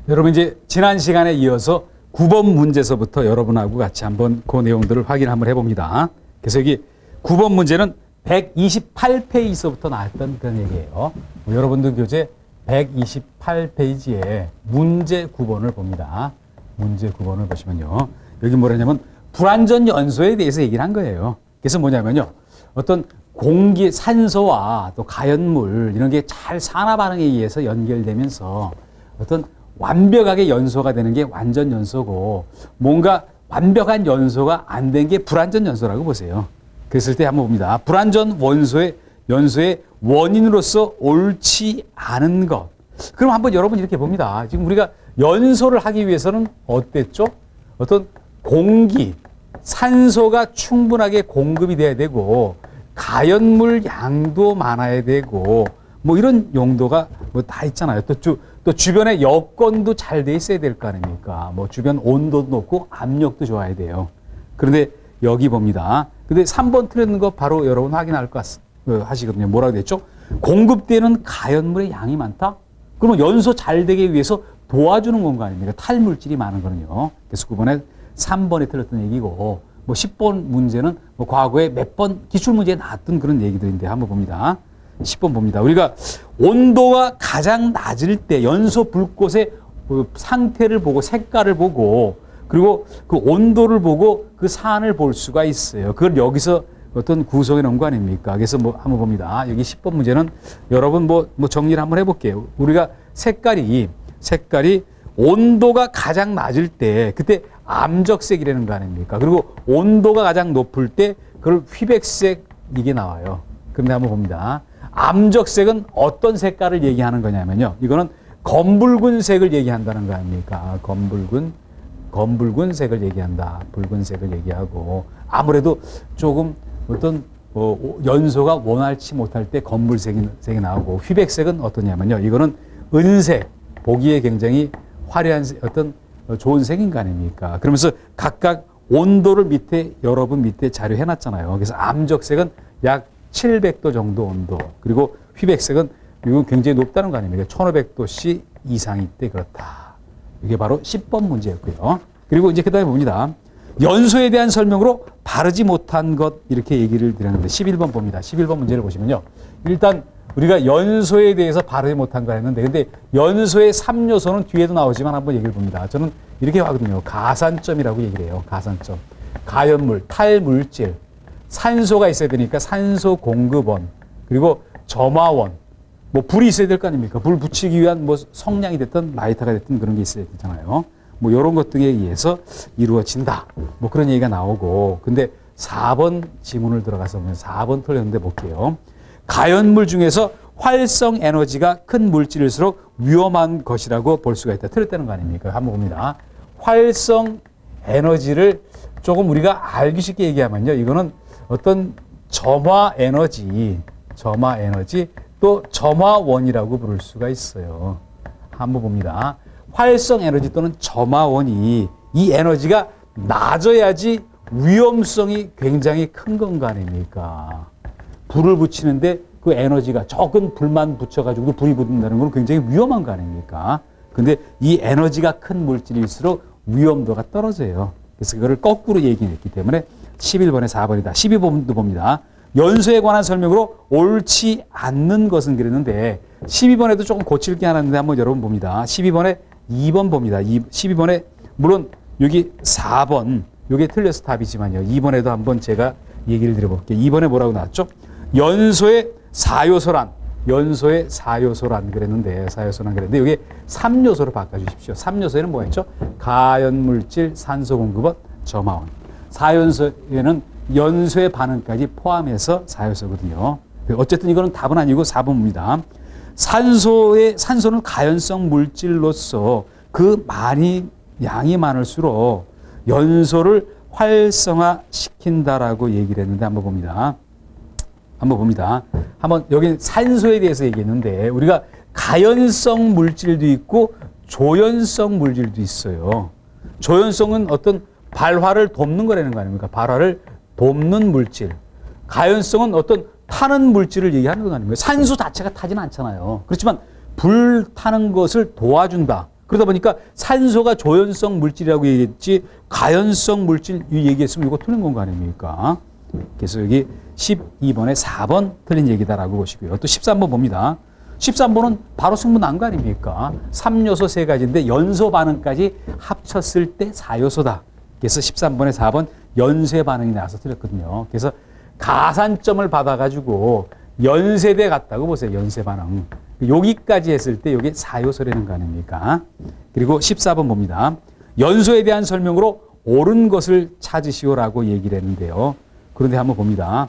여러분 이제 지난 시간에 이어서 9번 문제서부터 여러분하고 같이 한번 그 내용들을 확인 한번 해봅니다. 그래서 여기 9번 문제는 128페이지서부터 나왔던 그런 얘기예요. 여러분들 교재 128페이지에 문제 9번을 봅니다. 문제 9번을 보시면요. 여기 뭐라냐면 불완전 연소에 대해서 얘기를 한 거예요. 그래서 뭐냐면요. 어떤 공기, 산소와 또 가연물 이런 게 잘 산화 반응에 의해서 연결되면서 어떤 완벽하게 연소가 되는 게 완전 연소고 뭔가 완벽한 연소가 안 된 게 불완전 연소라고 보세요. 그랬을 때 한번 봅니다. 불완전 연소의 원인으로서 옳지 않은 것. 그럼 한번 여러분 이렇게 봅니다. 지금 우리가 연소를 하기 위해서는 어땠죠? 어떤 공기, 산소가 충분하게 공급이 돼야 되고 가연물 양도 많아야 되고 뭐 이런 용도가 뭐 다 있잖아요. 또 주변에 여건도 잘 돼 있어야 될 거 아닙니까? 뭐 주변 온도도 높고 압력도 좋아야 돼요. 그런데 여기 봅니다. 근데 3번 틀렸는 거 바로 여러분 확인할 거 하시거든요. 뭐라고 됐죠? 공급되는 가연물의 양이 많다? 그러면 연소 잘 되기 위해서 도와주는 건가 아닙니까? 탈물질이 많은 거는요. 그래서 9번에 3번이 틀렸던 얘기고 뭐 10번 문제는 뭐 과거에 몇 번 기출문제에 나왔던 그런 얘기들인데 한번 봅니다. 10번 봅니다. 우리가 온도가 가장 낮을 때 연소 불꽃의 상태를 보고 색깔을 보고 그리고 그 온도를 보고 그 산을 볼 수가 있어요. 그걸 여기서 어떤 구성해 놓은 거 아닙니까? 그래서 뭐 한번 봅니다. 여기 10번 문제는 여러분 뭐 정리를 한번 해볼게요. 우리가 색깔이 온도가 가장 낮을 때 그때 암적색이라는 거 아닙니까? 그리고 온도가 가장 높을 때 그걸 휘백색 이게 나와요. 그런데 한번 봅니다. 암적색은 어떤 색깔을 얘기하는 거냐면요. 이거는 검붉은 색을 얘기한다는 거 아닙니까? 검붉은 색을 얘기한다. 붉은색을 얘기하고 아무래도 조금 어떤 연소가 원활치 못할 때 검붉색이 나오고 휘백색은 어떠냐면요. 이거는 은색, 보기에 굉장히 화려한 어떤 좋은 색인 거 아닙니까? 그러면서 각각 온도를 여러분 밑에 자료 해놨잖아요. 그래서 암적색은 약 700도 정도 온도. 그리고 휘백색은 이건 굉장히 높다는 거 아닙니까? 1500도씨 이상일 때 그렇다. 이게 바로 10번 문제였고요. 그리고 이제 그 다음에 봅니다. 연소에 대한 설명으로 바르지 못한 것 이렇게 얘기를 드렸는데 11번 봅니다. 11번 문제를 보시면요. 일단 우리가 연소에 대해서 바르지 못한 거 했는데 근데 연소의 3요소는 뒤에도 나오지만 한번 얘기를 봅니다. 저는 이렇게 하거든요. 가산점이라고 얘기를 해요. 가산점. 가연물, 탈물질, 산소가 있어야 되니까 산소 공급원, 그리고 점화원, 뭐 불이 있어야 될 거 아닙니까? 불 붙이기 위한 뭐 성냥이 됐든 라이터가 됐든 그런 게 있어야 되잖아요. 뭐 이런 것들에 의해서 이루어진다. 뭐 그런 얘기가 나오고 근데 4번 지문을 들어가서 보면 4번 틀렸는데 볼게요. 가연물 중에서 활성 에너지가 큰 물질일수록 위험한 것이라고 볼 수가 있다. 틀렸다는 거 아닙니까? 한번 봅니다. 활성 에너지를 조금 우리가 알기 쉽게 얘기하면요. 이거는 어떤 점화 에너지 또 점화원이라고 부를 수가 있어요. 한번 봅니다. 활성 에너지 또는 점화원이 이 에너지가 낮아야지 위험성이 굉장히 큰 건 아닙니까? 불을 붙이는데 그 에너지가 적은 불만 붙여가지고 불이 붙는다는 건 굉장히 위험한 거 아닙니까? 근데 이 에너지가 큰 물질일수록 위험도가 떨어져요. 그래서 그거를 거꾸로 얘기했기 때문에 11번에 4번이다. 12번도 봅니다. 연소에 관한 설명으로 옳지 않는 것은 그랬는데 12번에도 조금 고칠 게 하나 있는데 한번 여러분 봅니다. 12번에 2번 봅니다. 12번에 물론 여기 4번 이게 틀려서 답이지만요. 2번에도 한번 제가 얘기를 드려볼게요. 2번에 뭐라고 나왔죠? 연소의 4요소란 그랬는데 여기 3요소로 바꿔주십시오. 3요소에는 뭐가 있죠? 가연물질, 산소공급원, 점화원. 4요소에는 연소의 반응까지 포함해서 4요소거든요. 어쨌든 이거는 답은 아니고 4번입니다. 산소는 가연성 물질로서 그 양이 많을수록 연소를 활성화시킨다라고 얘기를 했는데 한번 봅니다. 한번 여기 산소에 대해서 얘기했는데 우리가 가연성 물질도 있고 조연성 물질도 있어요. 조연성은 어떤 발화를 돕는 거라는 거 아닙니까? 발화를 돕는 물질. 가연성은 어떤 타는 물질을 얘기하는 거 아닙니까? 산소 자체가 타지는 않잖아요. 그렇지만 불 타는 것을 도와준다. 그러다 보니까 산소가 조연성 물질이라고 얘기했지 가연성 물질 얘기했으면 이거 틀린 건 거 아닙니까? 그래서 여기 12번에 4번 틀린 얘기다라고 보시고요. 또 13번 봅니다. 13번은 바로 승부 난 거 아닙니까? 3요소 3가지인데 연소 반응까지 합쳤을 때 4요소다. 그래서 13번에 4번 연쇄 반응이 나와서 틀렸거든요. 그래서 가산점을 받아가지고 연쇄돼 갔다고 보세요. 연쇄 반응. 여기까지 했을 때 이게 4요소라는 거 아닙니까? 그리고 14번 봅니다. 연소에 대한 설명으로 옳은 것을 찾으시오라고 얘기를 했는데요. 그런데 한번 봅니다.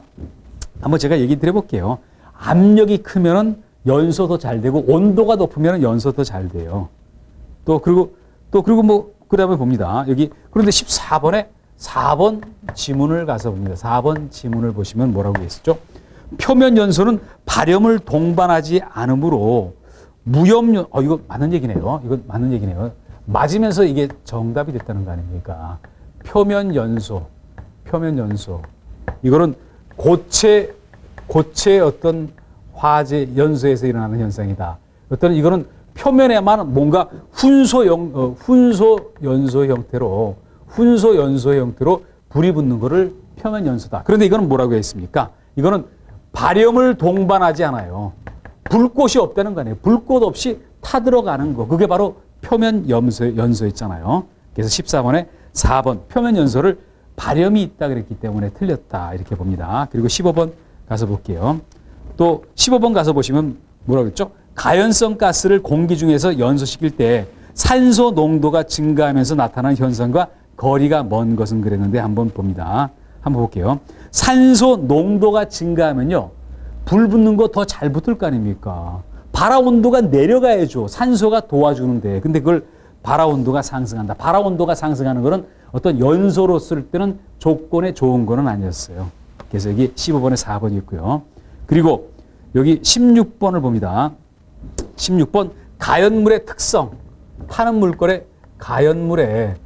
한번 제가 얘기 드려볼게요. 압력이 크면은 연소도 잘 되고 온도가 높으면 연소도 잘 돼요. 그리고 뭐 그다음에 봅니다. 여기 그런데 14번에 4번 지문을 가서 봅니다. 4번 지문을 보시면 뭐라고 했었죠? 표면 연소는 발염을 동반하지 않으므로 무염 이거 맞는 얘기네요. 이거 맞는 얘기네요. 맞으면서 이게 정답이 됐다는 거 아닙니까? 표면 연소. 이거는 고체 어떤 화재 연소에서 일어나는 현상이다. 어떤 이거는 표면에만 뭔가 훈소 연소 형태로 불이 붙는 거를 표면 연소다. 그런데 이거는 뭐라고 했습니까? 이거는 발염을 동반하지 않아요. 불꽃이 없다는 거 아니에요. 불꽃 없이 타들어가는 거. 그게 바로 표면 연소였잖아요. 그래서 14번에 4번 표면 연소를 발염이 있다 그랬기 때문에 틀렸다. 이렇게 봅니다. 그리고 15번 가서 볼게요. 또 15번 가서 보시면 뭐라고 했죠? 가연성 가스를 공기 중에서 연소시킬 때 산소 농도가 증가하면서 나타나는 현상과 거리가 먼 것은 그랬는데 한번 봅니다. 한번 볼게요. 산소 농도가 증가하면요. 불 붙는 거 더 잘 붙을 거 아닙니까? 발화 온도가 내려가야죠. 산소가 도와주는데. 근데 그걸 발화 온도가 상승한다. 발화 온도가 상승하는 거는 어떤 연소로 쓸 때는 조건에 좋은 거는 아니었어요. 그래서 여기 15번에 4번이 있고요. 그리고 여기 16번을 봅니다. 16번 가연물의 특성. 타는 물결의 가연물의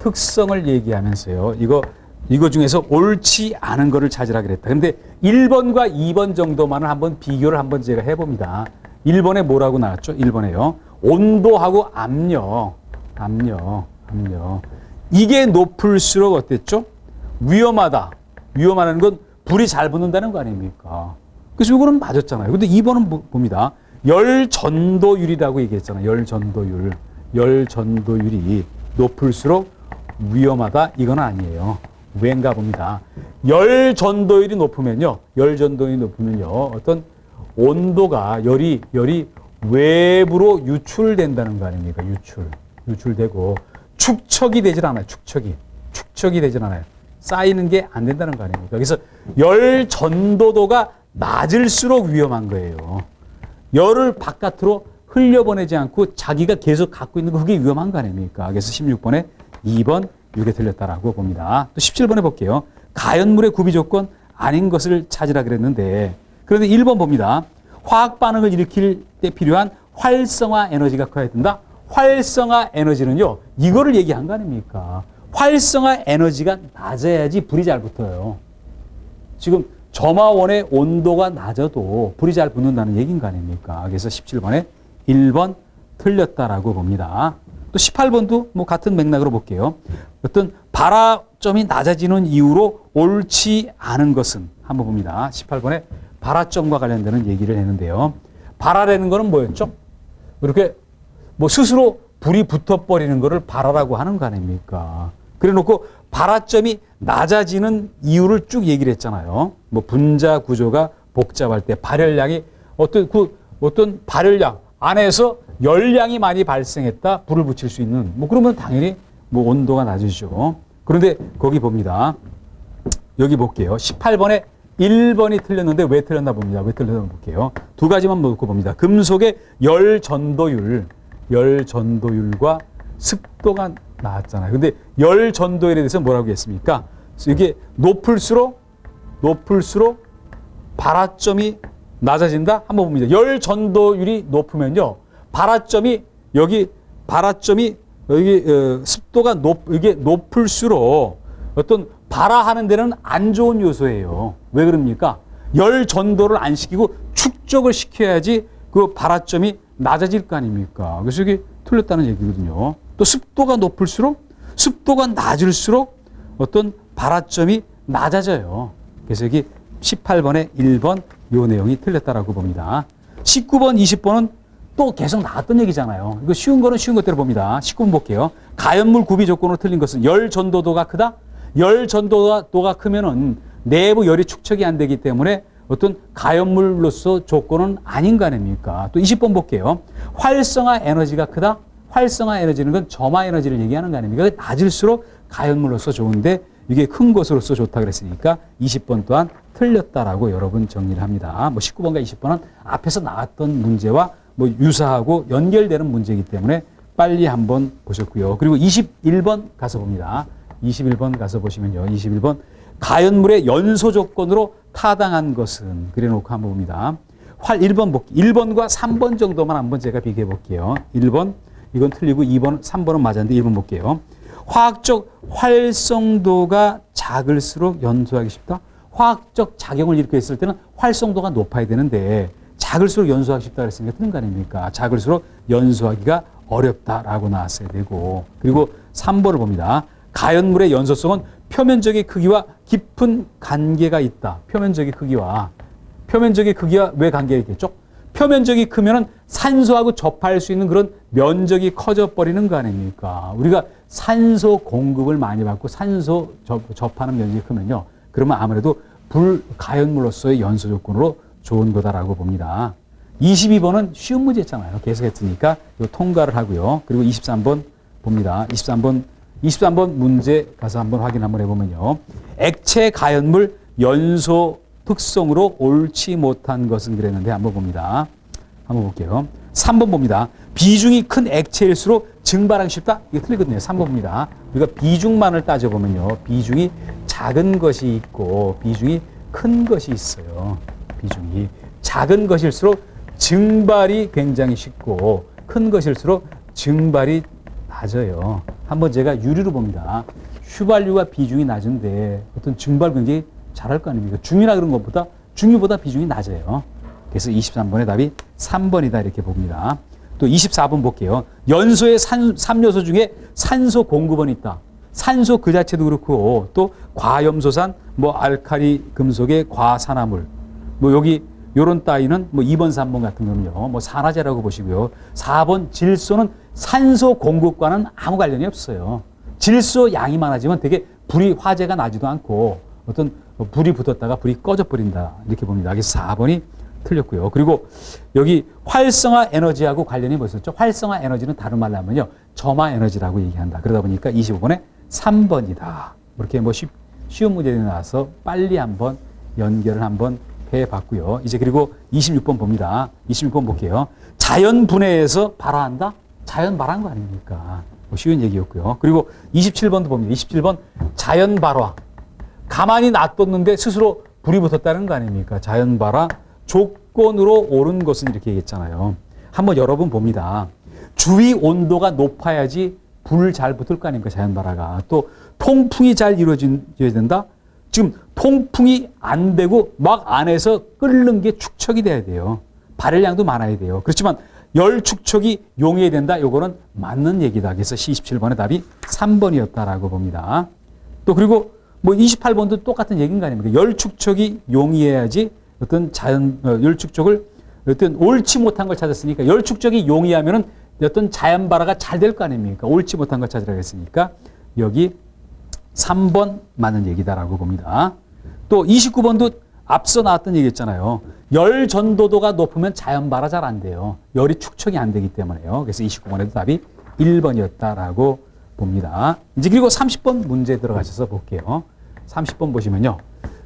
특성을 얘기하면서요. 이거 중에서 옳지 않은 거를 찾으라 그랬다. 근데 1번과 2번 정도만을 한번 비교를 한번 제가 해봅니다. 1번에 뭐라고 나왔죠? 1번에요. 온도하고 압력. 이게 높을수록 어땠죠? 위험하다. 위험하다는 건 불이 잘 붙는다는 거 아닙니까? 그래서 이거는 맞았잖아요. 근데 2번은 봅니다. 열전도율이라고 얘기했잖아요. 열전도율이 높을수록 위험하다. 이건 아니에요. 왜인가 봅니다. 열전도율이 높으면요. 어떤 온도가 열이 외부로 유출된다는 거 아닙니까? 유출되고 축척이 되질 않아요. 축척이 되질 않아요. 쌓이는 게 안 된다는 거 아닙니까? 그래서 열 전도도가 낮을수록 위험한 거예요. 열을 바깥으로 흘려보내지 않고 자기가 계속 갖고 있는 거 그게 위험한 거 아닙니까? 그래서 16번에 2번 이게 틀렸다라고 봅니다. 또 17번에 볼게요. 가연물의 구비 조건 아닌 것을 찾으라 그랬는데 그런데 1번 봅니다. 화학 반응을 일으킬 때 필요한 활성화 에너지가 커야 된다. 활성화 에너지는요. 이거를 얘기한 거 아닙니까? 활성화 에너지가 낮아야지 불이 잘 붙어요. 지금 점화원의 온도가 낮아도 불이 잘 붙는다는 얘기인 거 아닙니까? 그래서 17번에 1번 틀렸다라고 봅니다. 또 18번도 뭐 같은 맥락으로 볼게요. 어떤 발화점이 낮아지는 이유로 옳지 않은 것은 한번 봅니다. 18번에 발화점과 관련되는 얘기를 했는데요. 발화라는 거는 뭐였죠? 이렇게 뭐 스스로 불이 붙어버리는 거를 발화라고 하는 거 아닙니까? 그래 놓고 발화점이 낮아지는 이유를 쭉 얘기를 했잖아요. 뭐 분자 구조가 복잡할 때 발열량이 어떤 발열량 안에서 열량이 많이 발생했다. 불을 붙일 수 있는 뭐 그러면 당연히 뭐 온도가 낮아지죠. 그런데 거기 봅니다. 여기 볼게요. 18번에 1번이 틀렸는데 왜 틀렸나 봅니다. 왜 틀렸나 볼게요. 두 가지만 놓고 봅니다. 금속의 열 전도율과 습도가 나왔잖아요. 근데 열 전도율에 대해서 뭐라고 했습니까? 이게 높을수록 발화점이 낮아진다? 한번 봅니다. 열 전도율이 높으면요. 발화점이 여기 습도가 이게 높을수록 어떤 발화하는 데는 안 좋은 요소예요. 왜 그럽니까? 열 전도를 안 시키고 축적을 시켜야지 그 발화점이 낮아질 거 아닙니까? 그래서 이게 틀렸다는 얘기거든요. 또 습도가 높을수록 습도가 낮을수록 어떤 발화점이 낮아져요. 그래서 여기 18번에 1번 요 내용이 틀렸다라고 봅니다. 19번, 20번은 또 계속 나왔던 얘기잖아요. 이거 쉬운 거는 쉬운 것대로 봅니다. 19번 볼게요. 가연물 구비 조건으로 틀린 것은 열 전도도가 크다? 열 전도도가 크면은 내부 열이 축적이 안 되기 때문에 어떤 가연물로서 조건은 아닌 거 아닙니까? 또 20번 볼게요. 활성화 에너지가 크다? 활성화 에너지는 건 점화 에너지를 얘기하는 거 아닙니까? 낮을수록 가연물로서 좋은데 이게 큰 것으로서 좋다 그랬으니까 20번 또한 틀렸다라고 여러분 정리를 합니다. 뭐 19번과 20번은 앞에서 나왔던 문제와 뭐 유사하고 연결되는 문제이기 때문에 빨리 한번 보셨고요. 그리고 21번 가서 봅니다. 21번 가서 보시면요. 21번 가연물의 연소 조건으로 타당한 것은 그래놓고 한번 봅니다. 1번 볼게요. 1번과 3번 정도만 한번 제가 비교해 볼게요. 1번 이건 틀리고 2번, 3번은 맞았는데 1번 볼게요. 화학적 활성도가 작을수록 연소하기 쉽다. 화학적 작용을 일으켰을 때는 활성도가 높아야 되는데 작을수록 연소하기 쉽다 그랬으니까 틀린 거 아닙니까? 작을수록 연소하기가 어렵다라고 나왔어야 되고 그리고 3번을 봅니다. 가연물의 연소성은 표면적의 크기와 깊은 관계가 있다. 표면적의 크기와 왜 관계가 있겠죠? 표면적이 크면은 산소하고 접할 수 있는 그런 면적이 커져 버리는 거 아닙니까? 우리가 산소 공급을 많이 받고 산소 접하는 면적이 크면요. 그러면 아무래도 불가연물로서의 연소 조건으로 좋은 거다라고 봅니다. 22번은 쉬운 문제였잖아요. 계속했으니까 이거 통과를 하고요. 그리고 23번 봅니다. 23번 문제 가서 한번 확인 한번 해보면요. 액체 가연물 연소 특성으로 옳지 못한 것은 그랬는데 한번 봅니다. 한번 볼게요. 3번 봅니다. 비중이 큰 액체일수록 증발하기 쉽다? 이게 틀리거든요. 3번 봅니다. 우리가 비중만을 따져보면요. 비중이 작은 것이 있고 비중이 큰 것이 있어요. 비중이 작은 것일수록 증발이 굉장히 쉽고 큰 것일수록 증발이 낮아요. 한번 제가 유리로 봅니다. 휘발유가 비중이 낮은데 어떤 증발 굉장히 잘할 거 아닙니까? 중유나 그런 것보다 중유보다 비중이 낮아요. 그래서 23번의 답이 3번이다 이렇게 봅니다. 또 24번 볼게요. 연소의 3요소 중에 산소 공급원이 있다. 산소 그 자체도 그렇고 또 과염소산, 뭐 알칼리 금속의 과산화물, 뭐 여기 요런 따위는 뭐 2번, 3번 같은 거는요. 뭐 산화제라고 보시고요. 4번 질소는 산소 공급과는 아무 관련이 없어요. 질소 양이 많아지면 되게 불이 화재가 나지도 않고 어떤 불이 붙었다가 불이 꺼져 버린다 이렇게 봅니다. 그래서 4번이 틀렸고요. 그리고 여기 활성화 에너지하고 관련이 뭐 있었죠? 활성화 에너지는 다른 말로 하면요. 점화 에너지라고 얘기한다. 그러다 보니까 25번에 3번이다. 이렇게 뭐 쉬운 문제들이 나와서 빨리 한번 연결을 한번 해봤고요. 이제 그리고 26번 봅니다. 26번 볼게요. 자연 분해에서 발화한다? 자연 발화한 거 아닙니까? 뭐 쉬운 얘기였고요. 그리고 27번도 봅니다. 27번 자연 발화. 가만히 놔뒀는데 스스로 불이 붙었다는 거 아닙니까? 자연 발화 조건으로 옳은 것은 이렇게 얘기했잖아요. 한번 여러 번 봅니다. 주위 온도가 높아야지 불 잘 붙을 거 아닙니까? 자연 발화가. 또 통풍이 잘 이루어져야 된다? 지금 통풍이 안 되고 막 안에서 끓는 게 축적이 돼야 돼요. 발열량도 많아야 돼요. 그렇지만 열 축적이 용해야 된다. 요거는 맞는 얘기다. 그래서 27번의 답이 3번이었다라고 봅니다. 또 그리고 뭐 28번도 똑같은 얘기인 거 아닙니까? 열 축적이 용이해야지 어떤 열 축적을 어떤 옳지 못한 걸 찾았으니까 열 축적이 용이하면은 어떤 자연 발화가 잘 될 거 아닙니까? 옳지 못한 걸 찾으라고 했으니까 여기 3번 맞는 얘기다라고 봅니다. 또 29번도 앞서 나왔던 얘기였잖아요. 열 전도도가 높으면 자연 발화 잘 안 돼요. 열이 축적이 안 되기 때문에요. 그래서 29번에도 답이 1번이었다라고 봅니다. 이제 그리고 30번 문제 들어가셔서 볼게요. 30번 보시면요.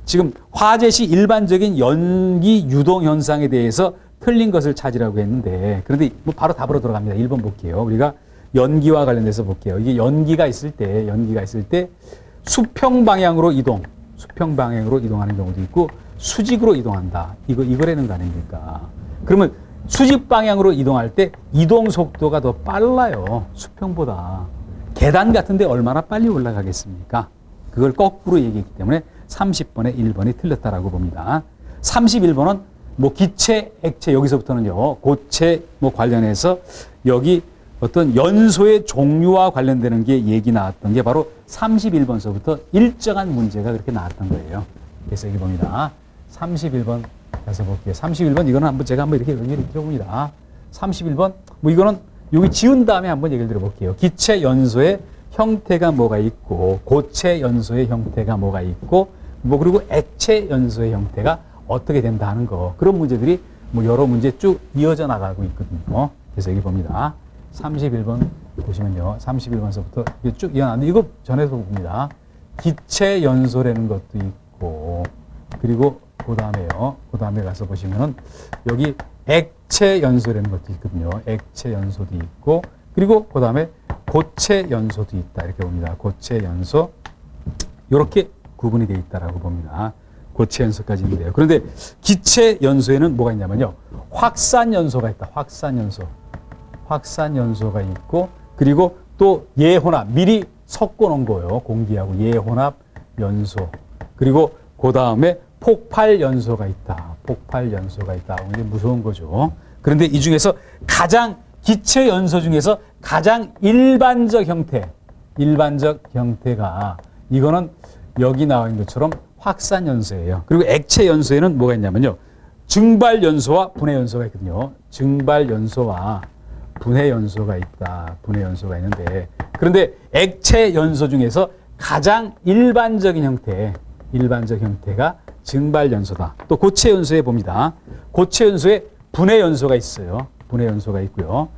지금 화재 시 일반적인 연기 유동 현상에 대해서 틀린 것을 찾으라고 했는데 그런데 뭐 바로 답으로 들어갑니다. 1번 볼게요. 우리가 연기와 관련돼서 볼게요. 이게 연기가 있을 때 수평 방향으로 이동하는 경우도 있고 수직으로 이동한다. 이거라는 거 아닙니까? 그러면 수직 방향으로 이동할 때 이동 속도가 더 빨라요. 수평보다. 계단 같은데 얼마나 빨리 올라가겠습니까? 그걸 거꾸로 얘기했기 때문에 30번에 1번이 틀렸다라고 봅니다. 31번은 뭐 기체, 액체 여기서부터는요. 고체 뭐 관련해서 여기 어떤 연소의 종류와 관련되는 게 얘기 나왔던 게 바로 31번서부터 일정한 문제가 그렇게 나왔던 거예요. 그래서 여기 봅니다. 31번 가서 볼게요. 31번 이거는 한번 제가 한번 이렇게 얘기를 드려봅니다. 31번 뭐 이거는 여기 지운 다음에 한번 얘기를 드려볼게요. 기체 연소의 형태가 뭐가 있고 고체 연소의 형태가 뭐가 있고 뭐 그리고 액체 연소의 형태가 어떻게 된다 하는 거 그런 문제들이 뭐 여러 문제 쭉 이어져 나가고 있거든요. 그래서 여기 봅니다. 31번 보시면요. 31번서부터 쭉 이어나는데 이거 전에도 봅니다. 기체 연소라는 것도 있고 그리고 그 다음에 가서 보시면은 여기 액체 연소라는 것도 있거든요. 액체 연소도 있고 그리고 그 다음에 고체 연소도 있다 이렇게 봅니다. 고체 연소 이렇게 구분이 되어 있다라고 봅니다. 고체 연소까지 있는데요. 그런데 기체 연소에는 뭐가 있냐면요. 확산 연소가 있다. 확산 연소가 있고 그리고 또 예혼합 미리 섞어 놓은 거예요. 공기하고 예혼합 연소 그리고 그 다음에 폭발 연소가 있다. 폭발 연소가 있다. 이게 무서운 거죠. 그런데 이 중에서 기체 연소 중에서 가장 일반적 형태가 이거는 여기 나와 있는 것처럼 확산 연소예요. 그리고 액체 연소에는 뭐가 있냐면요. 증발 연소와 분해 연소가 있거든요. 증발 연소와 분해 연소가 있다. 분해 연소가 있는데 그런데 액체 연소 중에서 가장 일반적 형태가 증발 연소다. 또 고체 연소에 봅니다. 고체 연소에 분해 연소가 있어요. 분해 연소가 있고요.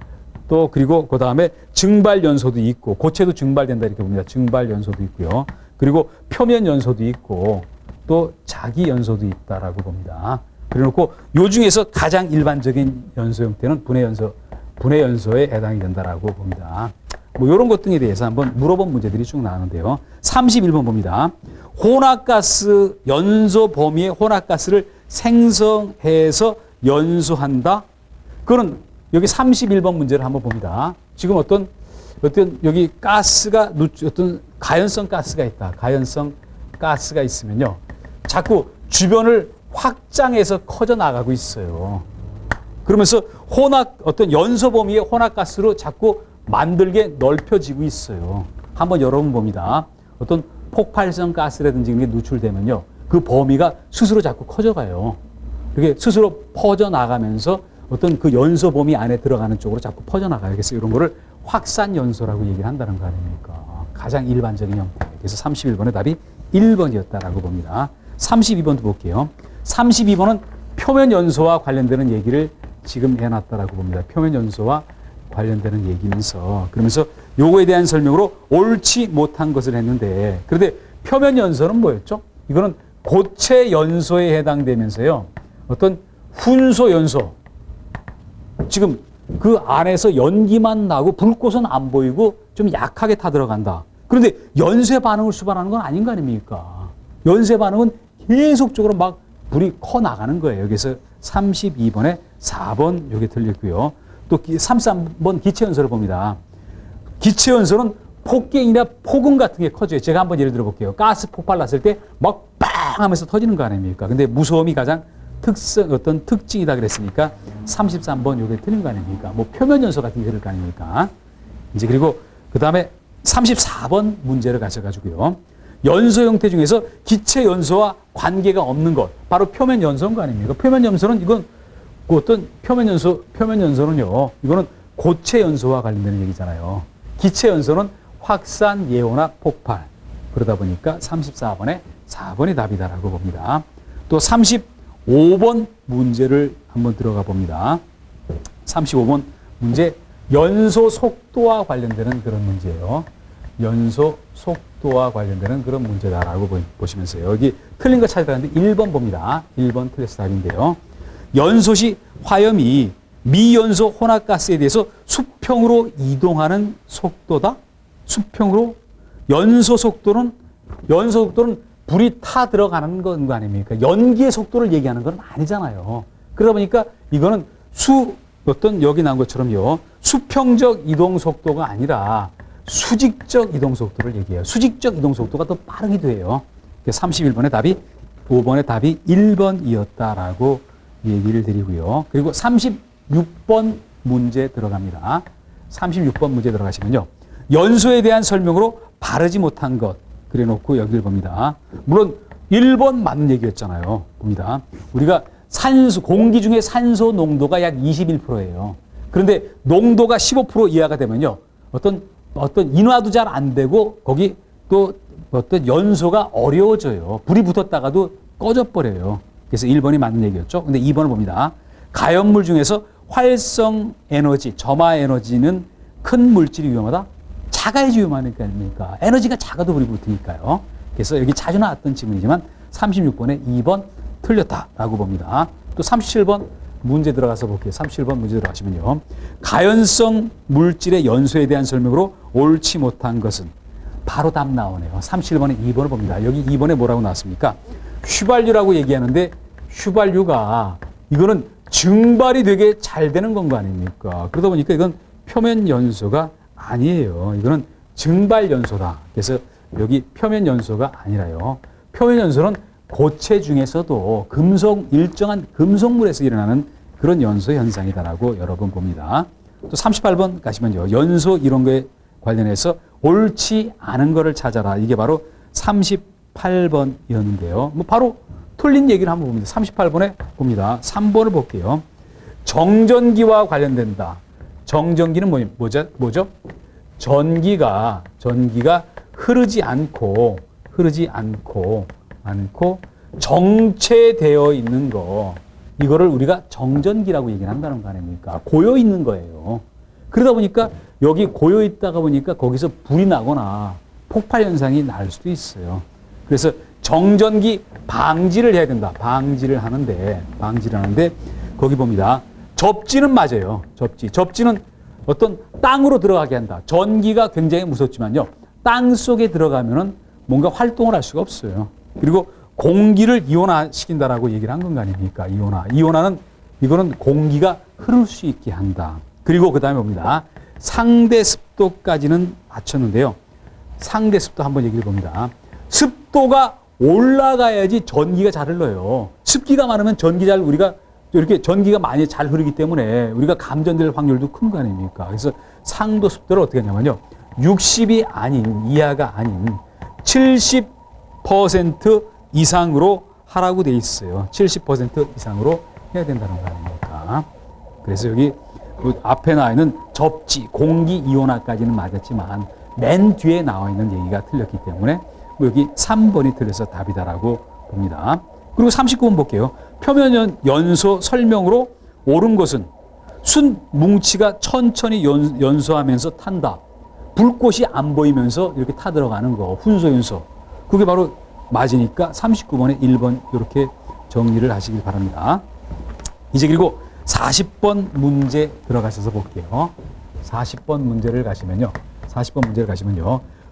또 그리고 그 다음에 증발 연소도 있고 고체도 증발된다 이렇게 봅니다. 증발 연소도 있고요. 그리고 표면 연소도 있고 또 자기 연소도 있다라고 봅니다. 그래놓고 요 중에서 가장 일반적인 연소 형태는 분해 연소에 해당이 된다라고 봅니다. 뭐 이런 것 등에 대해서 한번 물어본 문제들이 쭉 나오는데요. 31번 봅니다. 혼합가스 연소 범위의 혼합가스를 생성해서 연소한다. 그거는 여기 31번 문제를 한번 봅니다. 지금 어떤 여기 가스가 어떤 가연성 가스가 있다. 가연성 가스가 있으면요. 자꾸 주변을 확장해서 커져 나가고 있어요. 그러면서 어떤 연소 범위의 혼합가스로 자꾸 만들게 넓혀지고 있어요. 한번 여러분 봅니다. 어떤 폭발성 가스라든지 이런 게 누출되면요. 그 범위가 스스로 자꾸 커져가요. 이렇게 스스로 퍼져나가면서 어떤 그 연소 범위 안에 들어가는 쪽으로 자꾸 퍼져나가요. 그래서 이런 거를 확산 연소라고 얘기를 한다는 거 아닙니까? 가장 일반적인 형태. 그래서 31번의 답이 1번이었다라고 봅니다. 32번도 볼게요. 32번은 표면 연소와 관련되는 얘기를 지금 해놨다라고 봅니다. 표면 연소와 관련되는 얘기면서 그러면서 요거에 대한 설명으로 옳지 못한 것을 했는데 그런데 표면 연소는 뭐였죠? 이거는 고체 연소에 해당되면서요. 어떤 훈소 연소 지금 그 안에서 연기만 나고 불꽃은 안 보이고 좀 약하게 타 들어간다. 그런데 연쇄 반응을 수반하는 건 아닌 거 아닙니까? 연쇄 반응은 계속적으로 막 불이 커 나가는 거예요. 여기서 32번에 4번 요게 틀렸고요. 또 33번 기체 연소를 봅니다. 기체 연소는 폭갱이나 폭음 같은 게 커져요. 제가 한번 예를 들어 볼게요. 가스 폭발 났을 때 막 빵 하면서 터지는 거 아닙니까? 근데 무서움이 가장 어떤 특징이다 그랬으니까 33번 요게 틀린 거 아닙니까? 뭐 표면 연소 같은 게 들을 거 아닙니까? 이제 그리고 그 다음에 34번 문제를 가셔가지고요. 연소 형태 중에서 기체 연소와 관계가 없는 것. 바로 표면 연소인 거 아닙니까? 표면 연소는 이건 그 어떤 표면 연소는요. 이거는 고체 연소와 관련되는 얘기잖아요. 기체 연소는 확산, 예온합, 폭발. 그러다 보니까 34번에 4번이 답이다라고 봅니다. 또 35번 문제를 한번 들어가 봅니다. 35번 문제 연소 속도와 관련되는 그런 문제예요. 연소 속도와 관련되는 그런 문제다라고 보시면서요. 여기 틀린 거 찾으라는데 1번 봅니다. 1번 틀려서 답인데요. 연소 시 화염이 미연소 혼합가스에 대해서 수평으로 이동하는 속도다? 수평으로? 연소 속도는 불이 타 들어가는 건 거 아닙니까? 연기의 속도를 얘기하는 건 아니잖아요. 그러다 보니까 이거는 어떤 여기 나온 것처럼요. 수평적 이동 속도가 아니라 수직적 이동 속도를 얘기해요. 수직적 이동 속도가 더 빠르기도 해요. 31번의 답이 5번의 답이 1번이었다라고 얘기를 드리고요. 그리고 36번 문제 들어갑니다. 36번 문제 들어가시면요. 연소에 대한 설명으로 바르지 못한 것 그래놓고 여기를 봅니다. 물론 1번 맞는 얘기였잖아요. 봅니다. 우리가 공기 중에 산소 농도가 약 21%예요. 그런데 농도가 15% 이하가 되면요. 어떤 인화도 잘 안 되고 거기 또 어떤 연소가 어려워져요. 불이 붙었다가도 꺼져버려요. 그래서 1번이 맞는 얘기였죠. 근데 2번을 봅니다. 가연물 중에서 활성 에너지, 점화 에너지는 큰 물질이 위험하다? 작아야지 위험하니까. 에너지가 작아도 불이 붙으니까요. 그래서 여기 자주 나왔던 질문이지만 36번에 2번 틀렸다라고 봅니다. 또 37번 문제 들어가서 볼게요. 37번 문제 들어가시면요. 가연성 물질의 연소에 대한 설명으로 옳지 못한 것은 바로 답 나오네요. 37번에 2번을 봅니다. 여기 2번에 뭐라고 나왔습니까? 휘발유라고 얘기하는데 휘발유가 이거는 증발이 되게 잘 되는 건 거 아닙니까? 그러다 보니까 이건 표면 연소가 아니에요. 이거는 증발 연소다. 그래서 여기 표면 연소가 아니라요. 표면 연소는 고체 중에서도 일정한 금속물에서 일어나는 그런 연소 현상이다라고 여러분 봅니다. 또 38번 가시면요. 연소 이런 거에 관련해서 옳지 않은 거를 찾아라. 이게 바로 38번이었는데요. 뭐 바로 틀린 얘기를 한번 봅니다. 38번에 봅니다. 3번을 볼게요. 정전기와 관련된다. 정전기는 뭐죠? 전기가 흐르지 않고 정체되어 있는 거, 이거를 우리가 정전기라고 얘기를 한다는 거 아닙니까? 고여 있는 거예요. 그러다 보니까 여기 고여 있다가 보니까 거기서 불이 나거나 폭발 현상이 날 수도 있어요. 그래서 정전기 방지를 해야 된다. 방지를 하는데 거기 봅니다. 접지는 맞아요. 접지는 어떤 땅으로 들어가게 한다. 전기가 굉장히 무섭지만요. 땅 속에 들어가면은 뭔가 활동을 할 수가 없어요. 그리고 공기를 이온화시킨다라고 얘기를 한 건 아닙니까? 이온화는 이거는 공기가 흐를 수 있게 한다. 그리고 그 다음에 봅니다. 상대 습도까지는 맞췄는데요. 상대 습도 한번 얘기를 봅니다. 습도가 올라가야지 전기가 잘 흘러요. 습기가 많으면 우리가 이렇게 전기가 많이 잘 흐르기 때문에 우리가 감전될 확률도 큰 거 아닙니까? 그래서 상도 습도를 어떻게 하냐면요. 60이 이하가 아닌 70% 이상으로 하라고 돼 있어요. 70% 이상으로 해야 된다는 거 아닙니까? 그래서 여기 앞에 나와 있는 접지, 공기 이온화까지는 맞았지만 맨 뒤에 나와 있는 얘기가 틀렸기 때문에 여기 3번이 틀려서 답이다라고 봅니다. 그리고 39번 볼게요. 표면 연소 설명으로 옳은 것은 순 뭉치가 천천히 연소하면서 탄다. 불꽃이 안 보이면서 이렇게 타들어가는 거, 훈소연소. 그게 바로 맞으니까 39번에 1번 이렇게 정리를 하시길 바랍니다. 이제 그리고 40번 문제 들어가셔서 볼게요. 40번 문제를 가시면요.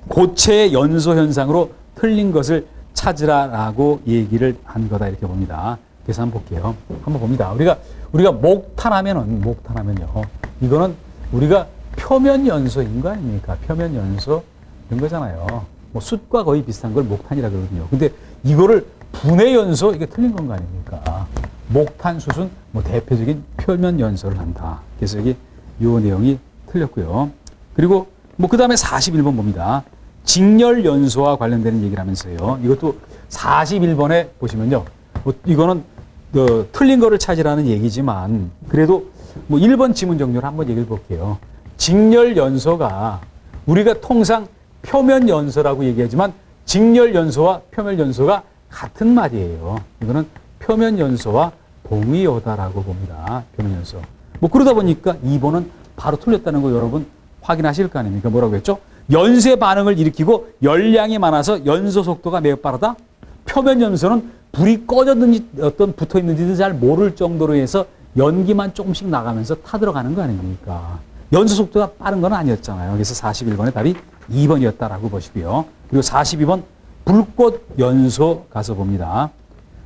고체의 연소 현상으로 틀린 것을 찾으라라고 얘기를 한 거다 이렇게 봅니다. 그래서 한번 볼게요. 한번 봅니다. 우리가 목탄하면요. 이거는 우리가 표면 연소인 거 아닙니까? 표면 연소 이런 거잖아요. 뭐 숯과 거의 비슷한 걸 목탄이라 그러거든요. 근데 이거를 분해 연소 이게 틀린 건 거 아닙니까? 목탄 숯은 뭐 대표적인 표면 연소를 한다. 그래서 여기 이 내용이 틀렸고요. 그리고 뭐 그 다음에 41번 봅니다. 직렬 연소와 관련되는 얘기를 하면서요. 이것도 41번에 보시면요. 뭐 이거는 틀린 거를 찾으라는 얘기지만 그래도 뭐 1번 지문 정리를 한번 얘기해 볼게요. 직렬 연소가 우리가 통상 표면 연소라고 얘기하지만 직렬 연소와 표면 연소가 같은 말이에요. 이거는 표면 연소와 동의어다라고 봅니다. 표면 연소. 뭐 그러다 보니까 2번은 바로 틀렸다는 거 여러분 확인하실 거 아닙니까? 뭐라고 했죠? 연쇄 반응을 일으키고 열량이 많아서 연소 속도가 매우 빠르다? 표면 연소는 불이 꺼졌는지 붙어 있는지도 잘 모를 정도로 해서 연기만 조금씩 나가면서 타들어가는 거 아닙니까? 연소 속도가 빠른 건 아니었잖아요. 그래서 41번의 답이 2번이었다라고 보시고요. 그리고 42번 불꽃 연소 가서 봅니다.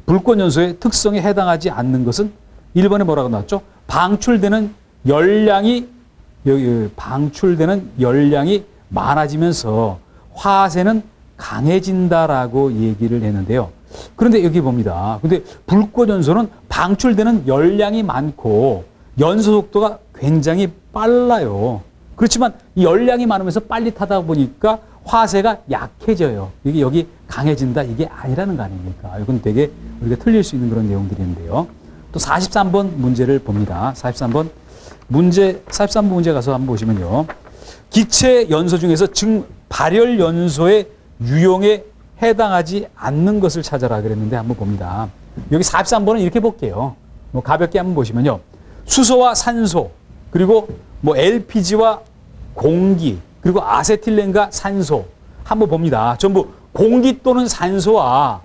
불꽃 연소의 특성에 해당하지 않는 것은 1번에 뭐라고 나왔죠? 방출되는 열량이 많아지면서 화세는 강해진다라고 얘기를 했는데요. 그런데 여기 봅니다. 근데 불꽃 연소는 방출되는 열량이 많고 연소 속도가 굉장히 빨라요. 그렇지만 이 열량이 많으면서 빨리 타다 보니까 화세가 약해져요. 이게 여기 강해진다 이게 아니라는 거 아닙니까? 이건 되게 우리가 틀릴 수 있는 그런 내용들인데요. 또 43번 문제를 봅니다. 43번 문제 가서 한번 보시면요. 기체 연소 중에서 발열 연소의 유형에 해당하지 않는 것을 찾아라 그랬는데 한번 봅니다. 여기 43번은 이렇게 볼게요. 뭐 가볍게 한번 보시면요. 수소와 산소, 그리고 뭐 LPG와 공기, 그리고 아세틸렌과 산소 한번 봅니다. 전부 공기 또는 산소와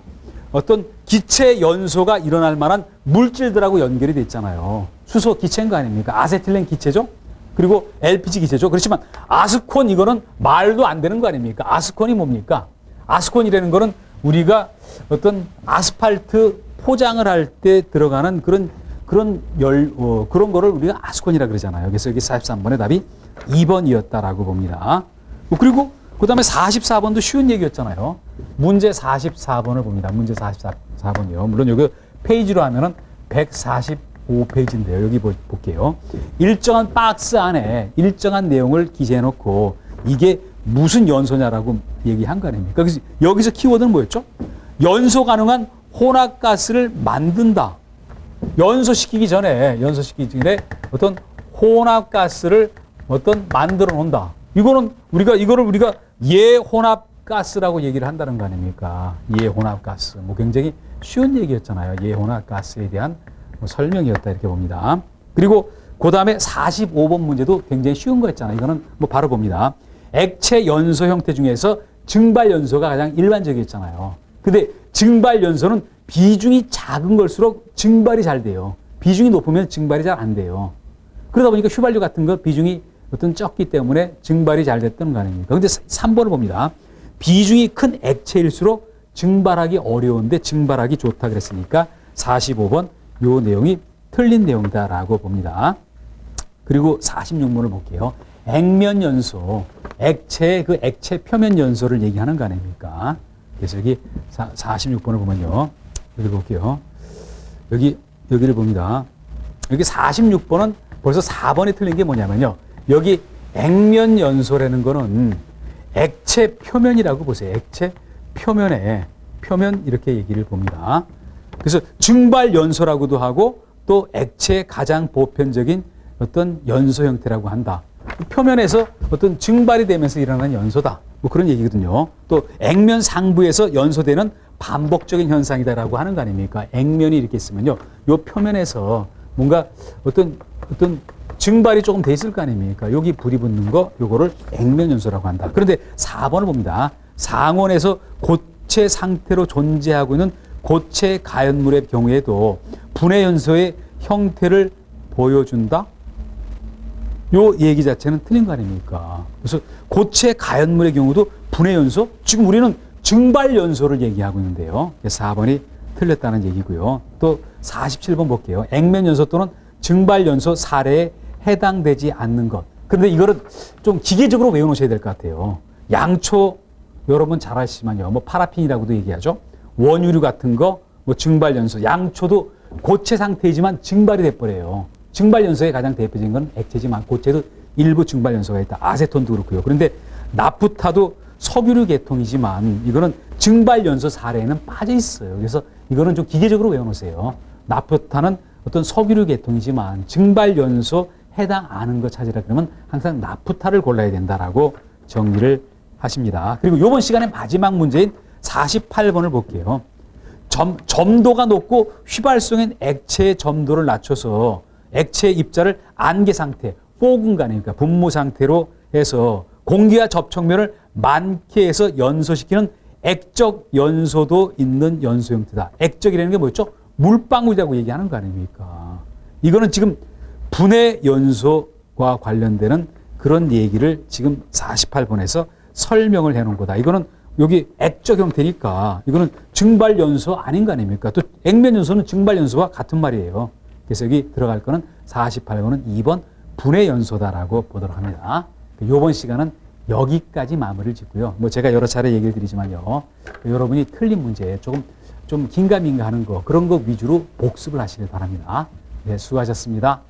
어떤 기체 연소가 일어날 만한 물질들하고 연결이 돼 있잖아요. 수소 기체인 거 아닙니까? 아세틸렌 기체죠? 그리고 LPG 기체죠? 그렇지만 아스콘 이거는 말도 안 되는 거 아닙니까? 아스콘이 뭡니까? 아스콘이라는 거는 우리가 어떤 아스팔트 포장을 할 때 들어가는 그런 거를 우리가 아스콘이라 그러잖아요. 그래서 여기 43번의 답이 2번이었다라고 봅니다. 그리고 그 다음에 44번도 쉬운 얘기였잖아요. 문제 44번을 봅니다. 문제 44번이요. 물론 여기 페이지로 하면은 145페이지인데요. 여기 볼게요. 일정한 박스 안에 일정한 내용을 기재해 놓고 이게 무슨 연소냐라고 얘기한 거 아닙니까? 그래서 여기서 키워드는 뭐였죠? 연소 가능한 혼합가스를 만든다. 연소시키기 전에 어떤 혼합가스를 만들어 놓는다. 이거를 우리가 예혼합가스라고 얘기를 한다는 거 아닙니까? 예혼합가스. 뭐 굉장히 쉬운 얘기였잖아요. 예혼합가스에 대한 설명이었다 이렇게 봅니다. 그리고 그 다음에 45번 문제도 굉장히 쉬운 거였잖아요. 이거는 뭐 바로 봅니다. 액체 연소 형태 중에서 증발 연소가 가장 일반적이었잖아요. 근데 증발 연소는 비중이 작은 걸수록 증발이 잘 돼요. 비중이 높으면 증발이 잘 안 돼요. 그러다 보니까 휘발유 같은 거 비중이 어떤 적기 때문에 증발이 잘 됐던 거 아닙니까? 근데 3번을 봅니다. 비중이 큰 액체일수록 증발하기 어려운데 증발하기 좋다 그랬으니까 45번 요 내용이 틀린 내용이다라고 봅니다. 그리고 46번을 볼게요. 액면 연소, 액체 표면 연소를 얘기하는 거 아닙니까? 그래서 여기 46번을 보면요. 여기 볼게요. 여기를 봅니다. 여기 46번은 벌써 4번이 틀린 게 뭐냐면요. 여기 액면 연소라는 거는 액체 표면이라고 보세요. 액체 표면 이렇게 얘기를 봅니다. 그래서 증발 연소라고도 하고 또 액체의 가장 보편적인 어떤 연소 형태라고 한다. 표면에서 어떤 증발이 되면서 일어나는 연소다. 뭐 그런 얘기거든요. 또 액면 상부에서 연소되는 반복적인 현상이다라고 하는 거 아닙니까? 액면이 이렇게 있으면요. 요 표면에서 뭔가 어떤 증발이 조금 돼 있을 거 아닙니까? 여기 불이 붙는 거, 요거를 액면 연소라고 한다. 그런데 4번을 봅니다. 상온에서 고체 상태로 존재하고 있는 고체 가연물의 경우에도 분해 연소의 형태를 보여준다? 요 얘기 자체는 틀린 거 아닙니까? 그래서 고체 가연물의 경우도 분해 연소? 지금 우리는 증발 연소를 얘기하고 있는데요. 4번이 틀렸다는 얘기고요. 또 47번 볼게요. 액면 연소 또는 증발 연소 사례에 해당되지 않는 것. 그런데 이거를 좀 기계적으로 외워놓으셔야 될 것 같아요. 양초 여러분 잘 아시지만요. 뭐 파라핀이라고도 얘기하죠. 원유류 같은 거, 뭐 증발 연소. 양초도 고체 상태이지만 증발이 돼버려요. 증발 연소의 가장 대표적인 건 액체지만 고체도 일부 증발 연소가 있다. 아세톤도 그렇고요. 그런데 나프타도 석유류 계통이지만 이거는 증발 연소 사례에는 빠져 있어요. 그래서 이거는 좀 기계적으로 외워놓으세요. 나프타는 어떤 석유류 계통이지만 증발 연소 해당 안 하는 거 찾으라 그러면 항상 나프타를 골라야 된다라고 정리를 하십니다. 그리고 이번 시간의 마지막 문제인 48번을 볼게요. 점도가 높고 휘발성인 액체의 점도를 낮춰서 액체의 입자를 안개 상태, 포 공간이니까 분무 상태로 해서 공기와 접촉면을 많게 해서 연소시키는 액적 연소도 있는 연소 형태다. 액적이라는 게 뭐였죠? 물방울이라고 얘기하는 거 아닙니까? 이거는 지금 분해 연소와 관련되는 그런 얘기를 지금 48번에서 설명을 해놓은 거다. 이거는 여기 액적 형태니까 이거는 증발 연소 아닌 거 아닙니까? 또 액면 연소는 증발 연소와 같은 말이에요. 그래서 여기 들어갈 거는 48번은 2번 분해 연소다라고 보도록 합니다. 이번 시간은 여기까지 마무리를 짓고요. 뭐 제가 여러 차례 얘기를 드리지만요. 여러분이 틀린 문제에 좀 긴가민가 하는 거 그런 거 위주로 복습을 하시길 바랍니다. 네, 수고하셨습니다.